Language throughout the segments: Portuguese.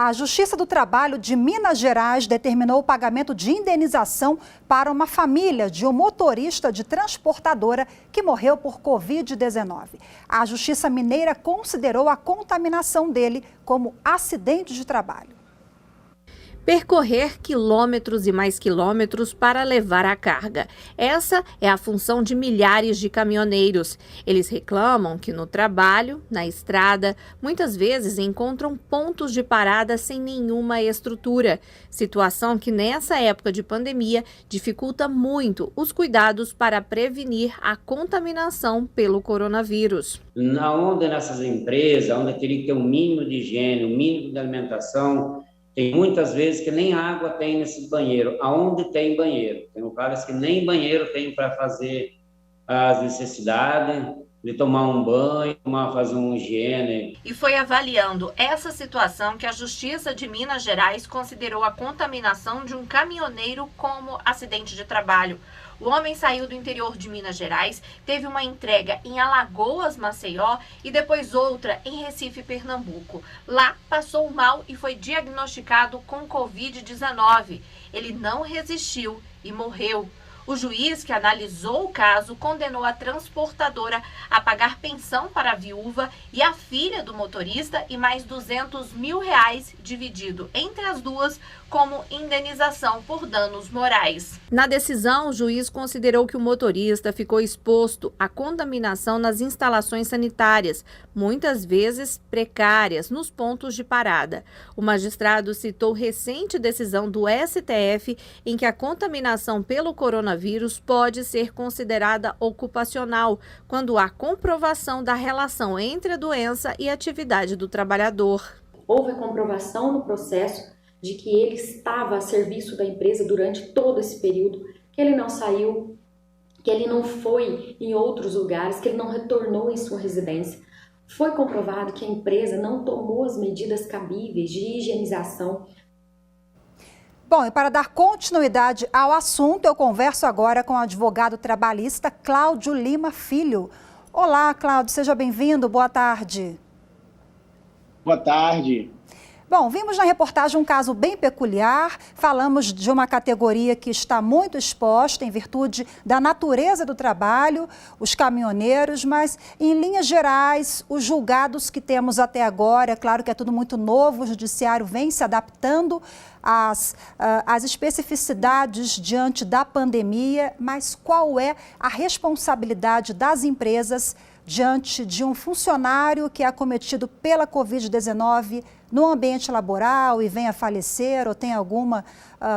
A Justiça do Trabalho de Minas Gerais determinou o pagamento de indenização para uma família de um motorista de transportadora que morreu por Covid-19. A Justiça Mineira considerou a contaminação dele como acidente de trabalho. Percorrer quilômetros e mais quilômetros para levar a carga. Essa é a função de milhares de caminhoneiros. Eles reclamam que no trabalho, na estrada, muitas vezes encontram pontos de parada sem nenhuma estrutura. Situação que nessa época de pandemia dificulta muito os cuidados para prevenir a contaminação pelo coronavírus. Onde nessas empresas, onde teria que ter um mínimo de higiene, um mínimo de alimentação, tem muitas vezes que nem água tem nesses banheiros, aonde tem banheiro. Tem locais que nem banheiro tem para fazer as necessidades, de tomar um banho, fazer uma higiene. E foi avaliando essa situação que a Justiça de Minas Gerais considerou a contaminação de um caminhoneiro como acidente de trabalho. O homem saiu do interior de Minas Gerais, teve uma entrega em Alagoas, Maceió e depois outra em Recife, Pernambuco. Lá passou mal e foi diagnosticado com Covid-19. Ele não resistiu e morreu. O juiz que analisou o caso condenou a transportadora a pagar pensão para a viúva e a filha do motorista e mais R$200 mil dividido entre as duas como indenização por danos morais. Na decisão, o juiz considerou que o motorista ficou exposto à contaminação nas instalações sanitárias, muitas vezes precárias, nos pontos de parada. O magistrado citou recente decisão do STF em que a contaminação pelo coronavírus pode ser considerada ocupacional, quando há comprovação da relação entre a doença e a atividade do trabalhador. Houve comprovação no processo de que ele estava a serviço da empresa durante todo esse período, que ele não saiu, que ele não foi em outros lugares, que ele não retornou em sua residência. Foi comprovado que a empresa não tomou as medidas cabíveis de higienização. Bom, e para dar continuidade ao assunto, eu converso agora com o advogado trabalhista Cláudio Lima Filho. Olá, Cláudio, seja bem-vindo, boa tarde. Boa tarde. Bom, vimos na reportagem um caso bem peculiar, falamos de uma categoria que está muito exposta em virtude da natureza do trabalho, os caminhoneiros, mas em linhas gerais, os julgados que temos até agora, é claro que é tudo muito novo, o judiciário vem se adaptando às especificidades diante da pandemia, mas qual é a responsabilidade das empresas diante de um funcionário que é acometido pela Covid-19 no ambiente laboral e venha a falecer ou tem alguma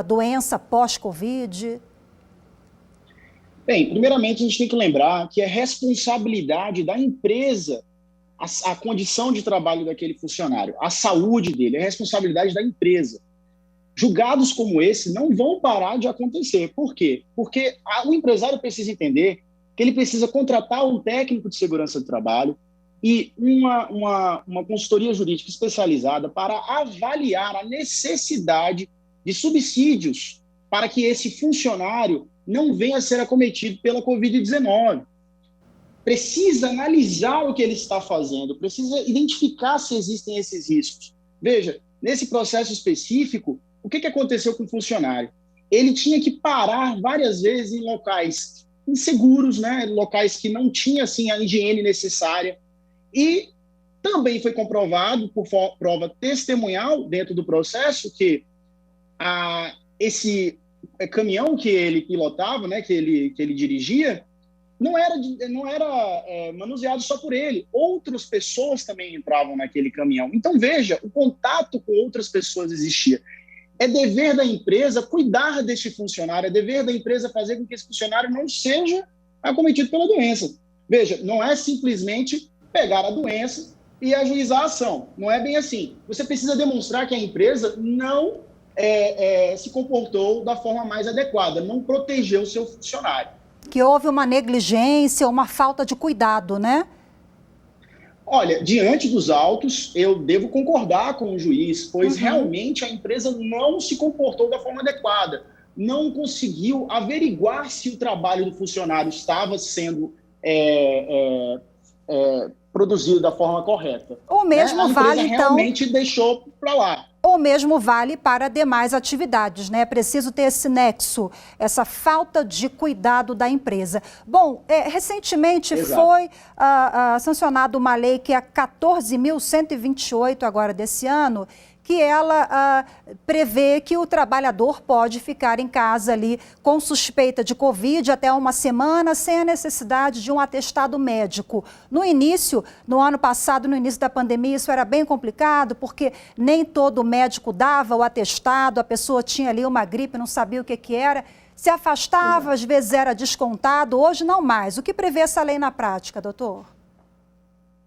doença pós-Covid? Bem, primeiramente a gente tem que lembrar que é responsabilidade da empresa a condição de trabalho daquele funcionário, a saúde dele, é responsabilidade da empresa. Julgados como esse não vão parar de acontecer. Por quê? Porque o empresário precisa entender que ele precisa contratar um técnico de segurança do trabalho e uma consultoria jurídica especializada para avaliar a necessidade de subsídios para que esse funcionário não venha a ser acometido pela Covid-19. Precisa analisar o que ele está fazendo, precisa identificar se existem esses riscos. Veja, nesse processo específico, o que aconteceu com o funcionário? Ele tinha que parar várias vezes em locais inseguros, né? Locais que não tinham assim, a higiene necessária. E também foi comprovado, por prova testemunhal dentro do processo, que esse caminhão que ele pilotava, né, que ele dirigia, não era manuseado só por ele. Outras pessoas também entravam naquele caminhão. Então, veja, o contato com outras pessoas existia. É dever da empresa cuidar deste funcionário, é dever da empresa fazer com que esse funcionário não seja acometido pela doença. Veja, não é simplesmente pegar a doença e ajuizar a ação. Não é bem assim. Você precisa demonstrar que a empresa não se comportou da forma mais adequada, não protegeu o seu funcionário. Que houve uma negligência, uma falta de cuidado, né? Olha, diante dos autos, eu devo concordar com o juiz, pois realmente a empresa não se comportou da forma adequada, não conseguiu averiguar se o trabalho do funcionário estava sendo produzido da forma correta. O mesmo A empresa vale, então... realmente deixou para lá. ou o mesmo vale para demais atividades, né? É preciso ter esse nexo, essa falta de cuidado da empresa. Bom, recentemente foi sancionada uma lei que é a 14.128 agora desse ano, que ela prevê que o trabalhador pode ficar em casa ali com suspeita de Covid até uma semana sem a necessidade de um atestado médico. No início, no ano passado, no início da pandemia, isso era bem complicado, porque nem todo médico dava o atestado, a pessoa tinha ali uma gripe, não sabia o que era, se afastava, às vezes era descontado, hoje não mais. O que prevê essa lei na prática, doutor?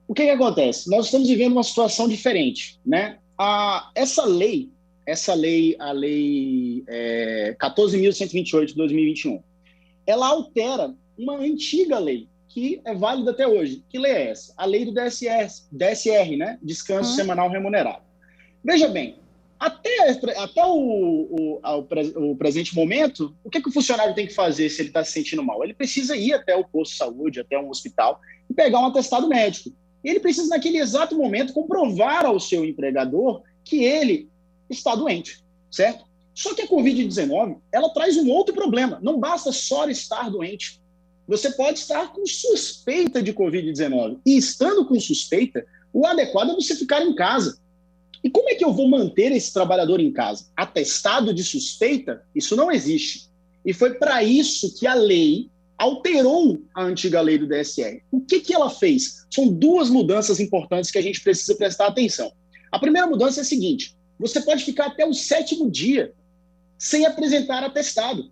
O que acontece? Nós estamos vivendo uma situação diferente, né? Essa lei, a lei 14.128 de 2021, ela altera uma antiga lei que é válida até hoje. Que lei é essa? A lei do DSR, né? Descanso Semanal Remunerado. Veja bem, até o presente momento, o que o funcionário tem que fazer se ele está se sentindo mal? Ele precisa ir até o posto de saúde, até um hospital e pegar um atestado médico. Ele precisa, naquele exato momento, comprovar ao seu empregador que ele está doente, certo? Só que a Covid-19, ela traz um outro problema. Não basta só estar doente. Você pode estar com suspeita de Covid-19. E estando com suspeita, o adequado é você ficar em casa. E como é que eu vou manter esse trabalhador em casa? Atestado de suspeita? Isso não existe. E foi para isso que a lei alterou a antiga lei do DSR. O que ela fez? São duas mudanças importantes que a gente precisa prestar atenção. A primeira mudança é a seguinte: você pode ficar até o 7º dia sem apresentar atestado.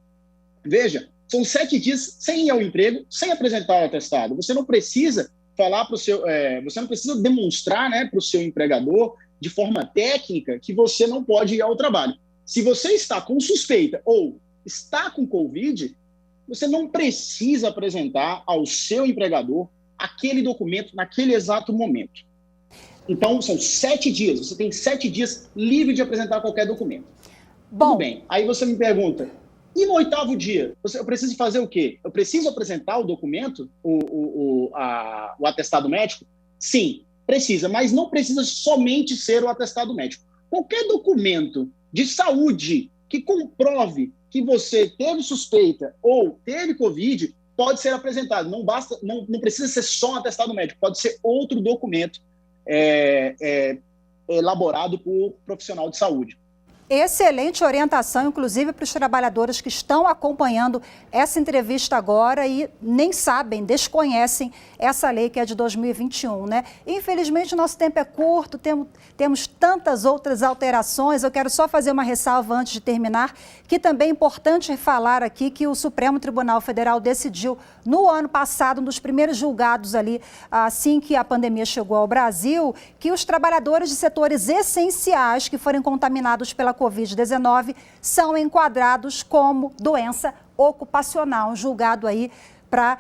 Veja, são 7 dias sem ir ao emprego, sem apresentar o atestado. Você não precisa falar para o seu, você não precisa demonstrar, né, para o seu empregador de forma técnica que você não pode ir ao trabalho. Se você está com suspeita ou está com Covid, você não precisa apresentar ao seu empregador aquele documento naquele exato momento. Então, são 7 dias. Você tem 7 dias livre de apresentar qualquer documento. Bom. Tudo bem. Aí você me pergunta, e no 8º dia? Eu preciso fazer o quê? Eu preciso apresentar o documento, o atestado médico? Sim, precisa. Mas não precisa somente ser o atestado médico. Qualquer documento de saúde que comprove que você teve suspeita ou teve Covid, pode ser apresentado. Não precisa ser só um atestado médico, pode ser outro documento elaborado por profissional de saúde. Excelente orientação, inclusive para os trabalhadores que estão acompanhando essa entrevista agora e nem sabem, desconhecem essa lei que é de 2021, né? Infelizmente, o nosso tempo é curto, temos tantas outras alterações. Eu quero só fazer uma ressalva antes de terminar, que também é importante falar aqui que o Supremo Tribunal Federal decidiu, no ano passado, um dos primeiros julgados ali, assim que a pandemia chegou ao Brasil, que os trabalhadores de setores essenciais que forem contaminados pela Covid-19 são enquadrados como doença ocupacional, um julgado aí para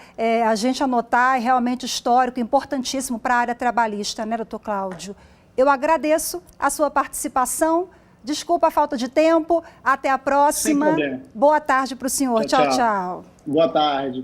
a gente anotar, é realmente histórico, importantíssimo para a área trabalhista, né, doutor Cláudio? Eu agradeço a sua participação, desculpa a falta de tempo, até a próxima. Sem problema. Boa tarde para o senhor, tchau, tchau. Boa tarde.